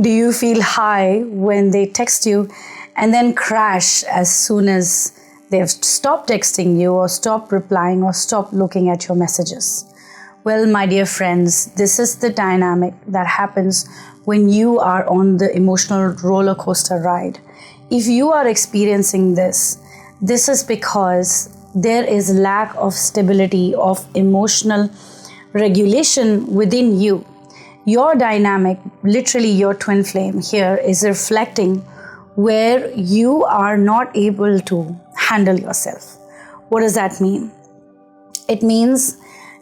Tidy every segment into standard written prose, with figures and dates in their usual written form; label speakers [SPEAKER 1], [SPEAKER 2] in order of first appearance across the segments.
[SPEAKER 1] Do you feel high when they text you and then crash as soon as they've stopped texting you or stopped replying or stopped looking at your messages? Well, my dear friends, this is the dynamic that happens when you are on the emotional roller coaster ride. If you are experiencing this is because there is lack of stability of emotional regulation within you. Your dynamic, literally your twin flame here, is reflecting where you are not able to handle yourself. What does that mean? It means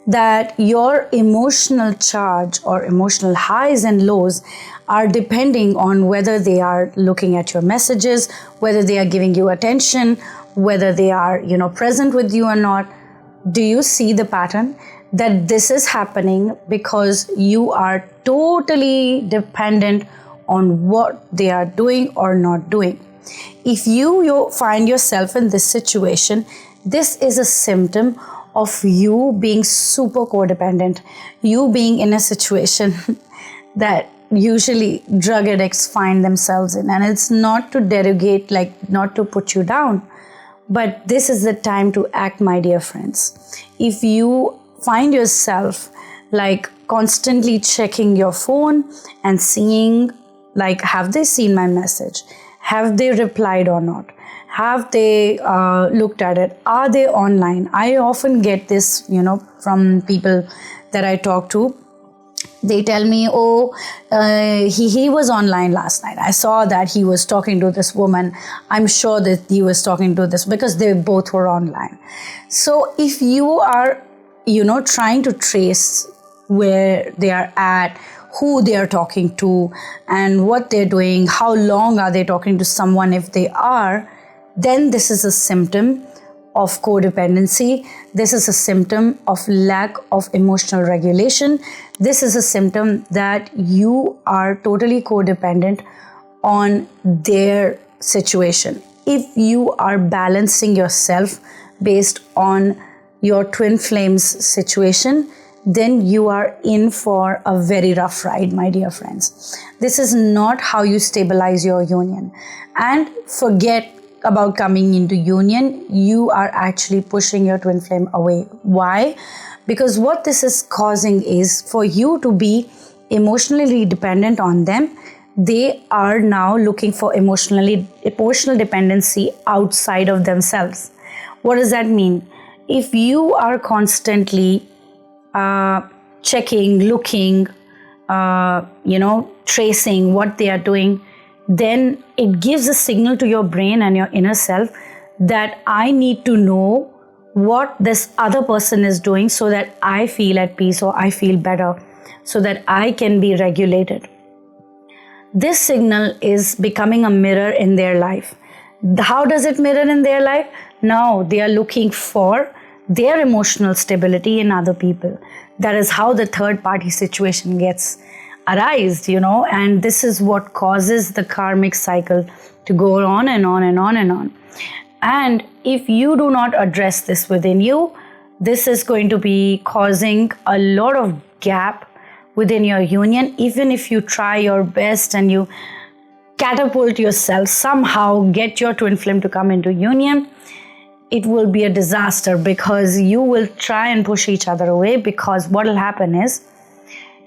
[SPEAKER 1] that your emotional charge or emotional highs and lows are depending on whether they are looking at your messages, whether they are giving you attention, whether they are, present with you or not. Do you see the pattern? That this is happening because you are totally dependent on what they are doing or not doing. If you find yourself in this situation, this is a symptom of you being super codependent, you being in a situation that usually drug addicts find themselves in. And it's not to derogate, not to put you down, but this is the time to act, my dear friends. If you find yourself constantly checking your phone and seeing, have they seen my message? Have they replied or not? Have they looked at it? Are they online? I often get this, from people that I talk to. They tell me, he was online last night. I saw that he was talking to this woman. I'm sure that he was talking to this, because they both were online. So if you are, trying to trace where they are at, who they are talking to, and what they're doing, how long are they talking to someone if they are, then this is a symptom of codependency. This is a symptom of lack of emotional regulation. This is a symptom that you are totally codependent on their situation. If you are balancing yourself based on your twin flames situation, then you are in for a very rough ride, my dear friends. This is not how you stabilize your union. And forget about coming into union, you are actually pushing your twin flame away. Why? Because what this is causing is for you to be emotionally dependent on them. They are now looking for emotional dependency outside of themselves. What does that mean? If you are constantly checking, looking, tracing what they are doing, then it gives a signal to your brain and your inner self that I need to know what this other person is doing so that I feel at peace or I feel better, so that I can be regulated. This signal is becoming a mirror in their life. How does it mirror in their life? Now they are looking for their emotional stability in other people. That is how the third party situation gets arised, and this is what causes the karmic cycle to go on and on and on and on. And if you do not address this within you, this is going to be causing a lot of gap within your union. Even if you try your best and you catapult yourself, somehow get your twin flame to come into union, it will be a disaster, because you will try and push each other away. Because what will happen is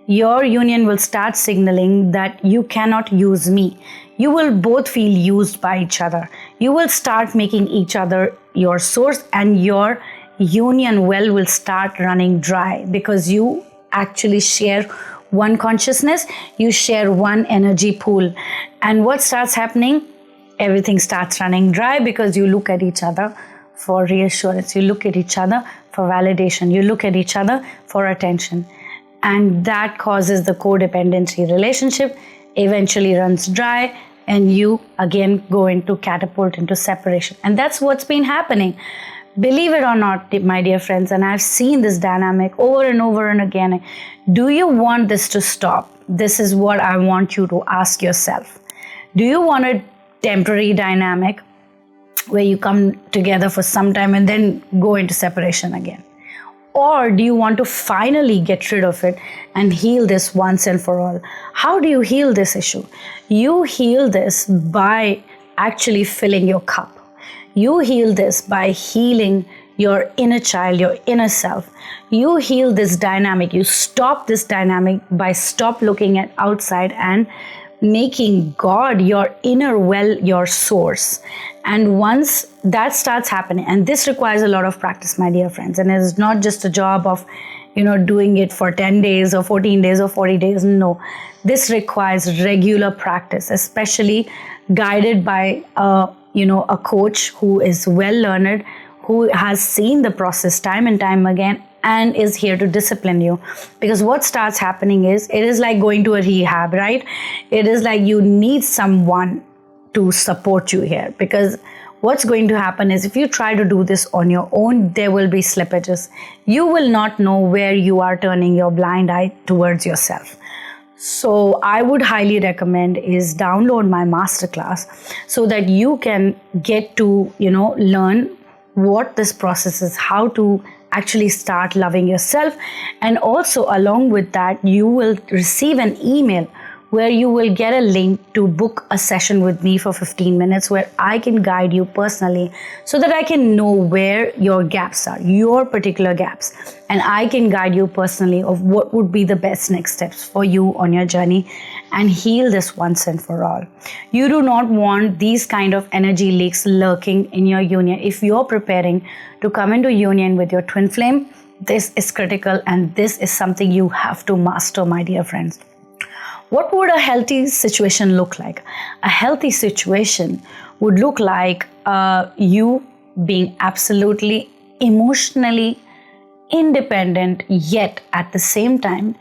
[SPEAKER 1] your union will start signaling that you cannot use me. You will both feel used by each other. You will start making each other your source, and your union well will start running dry, because you actually share one consciousness, you share one energy pool. And what starts happening? Everything starts running dry, because you look at each other for reassurance. You look at each other for validation. You look at each other for attention. And that causes the codependency relationship eventually runs dry, and you again go into catapult into separation. And that's what's been happening. Believe it or not, my dear friends, and I've seen this dynamic over and over and again. Do you want this to stop? This is what I want you to ask yourself. Do you want a temporary dynamic where you come together for some time and then go into separation again? Or do you want to finally get rid of it and heal this once and for all? How do you heal this issue? You heal this by actually filling your cup. You heal this by healing your inner child, your inner self. You heal this dynamic. You stop this dynamic by stop looking at outside and making God your inner well, your source. And once that starts happening, and this requires a lot of practice, my dear friends, and it's not just a job of doing it for 10 days or 14 days or 40 days. No, this requires regular practice, especially guided by a coach who is well learned, who has seen the process time and time again, and is here to discipline you. Because what starts happening is, it is like going to a rehab, right? It is like you need someone to support you here, because what's going to happen is, if you try to do this on your own, there will be slippages. You will not know where you are turning your blind eye towards yourself. So I would highly recommend is download my masterclass so that you can get to learn what this process is, how to actually start loving yourself. And also along with that, you will receive an email where you will get a link to book a session with me for 15 minutes where I can guide you personally, so that I can know where your gaps are, your particular gaps, and I can guide you personally of what would be the best next steps for you on your journey and heal this once and for all. You do not want these kind of energy leaks lurking in your union. If you're preparing to come into union with your twin flame, this is critical, and this is something you have to master, my dear friends. What would a healthy situation look like? A healthy situation would look like you being absolutely emotionally independent, yet at the same time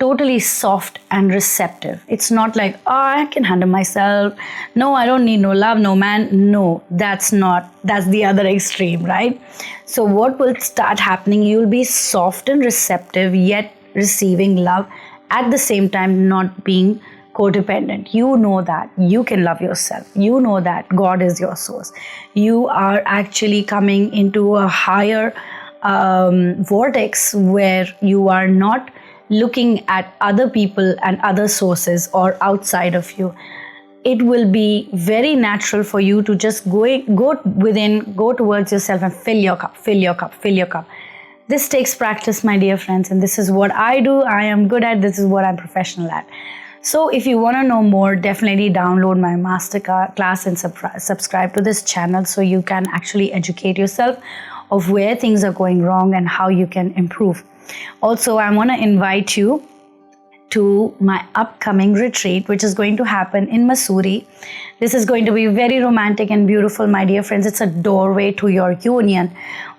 [SPEAKER 1] totally soft and receptive. It's not like, I can handle myself. No, I don't need no love, no man. No, that's the other extreme, right? So what will start happening? You'll be soft and receptive, yet receiving love. At the same time, not being codependent. You know that you can love yourself. You know that God is your source. You are actually coming into a higher vortex where you are not looking at other people and other sources or outside of you. It will be very natural for you to just go within, go towards yourself and fill your cup, fill your cup, fill your cup. This takes practice, my dear friends, and this is what I do. I am good at this. Is what I'm professional at. So if you want to know more, definitely download my masterclass and subscribe to this channel so you can actually educate yourself of where things are going wrong and how you can improve. Also, I want to invite you to my upcoming retreat, which is going to happen in Missouri. This is going to be very romantic and beautiful, my dear friends. It's a doorway to your union.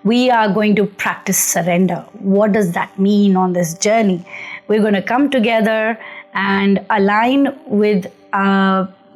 [SPEAKER 1] We are going to practice surrender. What does that mean on this journey? We're going to come together and align with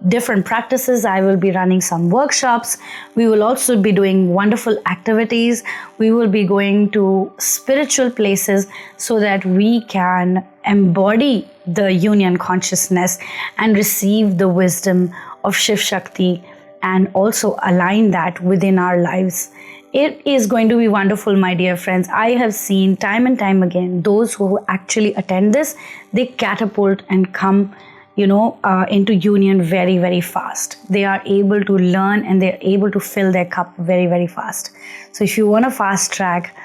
[SPEAKER 1] different practices. I will be running some workshops. We will also be doing wonderful activities. We will be going to spiritual places so that we can embody the union consciousness and receive the wisdom of Shiv Shakti and also align that within our lives. It is going to be wonderful, my dear friends. I have seen time and time again, those who actually attend this, they catapult and come into union very, very fast. They are able to learn and they're able to fill their cup very, very fast. So if you want to fast track,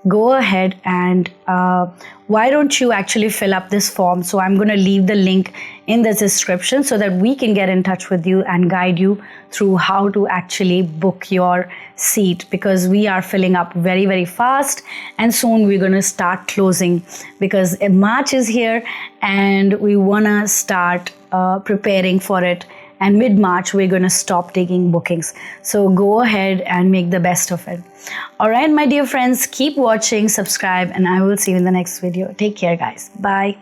[SPEAKER 1] go ahead and why don't you actually fill up this form? So I'm going to leave the link in the description so that we can get in touch with you and guide you through how to actually book your seat, because we are filling up very, very fast and soon we're going to start closing because March is here and we want to start preparing for it. And mid-March, we're going to stop taking bookings. So go ahead and make the best of it. All right, my dear friends, keep watching, subscribe, and I will see you in the next video. Take care, guys. Bye.